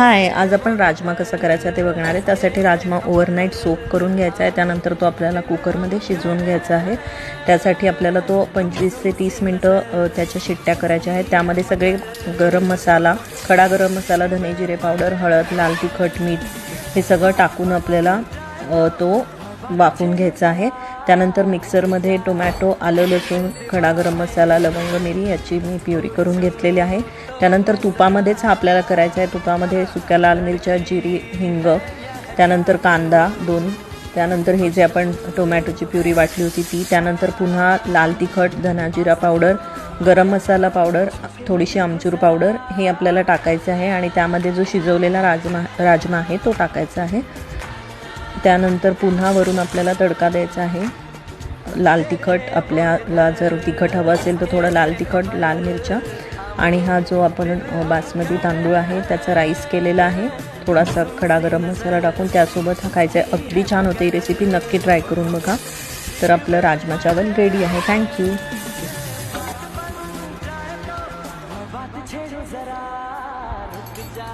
हाय, आज आपण राजमा कसा करायचा ते बघणार आहे। त्यासाठी राजमा ओव्हरनाईट सोक करून घ्यायचा आहे, त्यानंतर तो आपल्याला कुकरमध्ये शिजवून घ्यायचा आहे। त्यासाठी आपल्याला तो 25 ते 30 मिनिटं त्याच्या शिट्ट्या करायच्या आहेत। त्यामध्ये सगळे गरम मसाला, खडा गरम मसाला, धने जिरे पावडर, हळद, लाल तिखट, मीठ हे सगळं टाकून आपल्याला तो वाफवून घ्यायचा आहे। त्यानंतर मिक्सरमध्ये टोमॅटो, आलं, लसूण, खडा गरम मसाला, लवंग, मिरी याची मी प्युरी करून घेतलेली आहे। त्यानंतर तुपामध्येच हा आपल्याला करायचा आहे। तुपामध्ये सुक्या लाल मिरच्या, जिरी, हिंग, त्यानंतर कांदा 2, त्यानंतर हे जे आपण टोमॅटोची प्युरी वाटली होती ती, त्यानंतर पुन्हा लाल तिखट, धना जिरा पावडर, गरम मसाला पावडर, थोडीशी आमचूर पावडर हे आपल्याला टाकायचं आहे आणि त्यामध्ये जो शिजवलेला राजमा आहे तो टाकायचा आहे। त्यानंतर पुन्हा वरून आपल्याला तडका द्यायचा आहे। लाल तिखट, आपल्याला जर तिखट हवं असेल तर थोडं लाल तिखट, लाल मिरच्या आणि हा जो आपण बासमती तांदूळ आहे त्याचा राईस केलेला आहे, थोडासा खडा गरम मसाला टाकून त्यासोबत हा खायचा आहे। अगदी छान होते ही रेसिपी, नक्की ट्राय करून बघा। तर आपलं राजमा चावल रेडी आहे। थँक्यू। जरा रुक जा,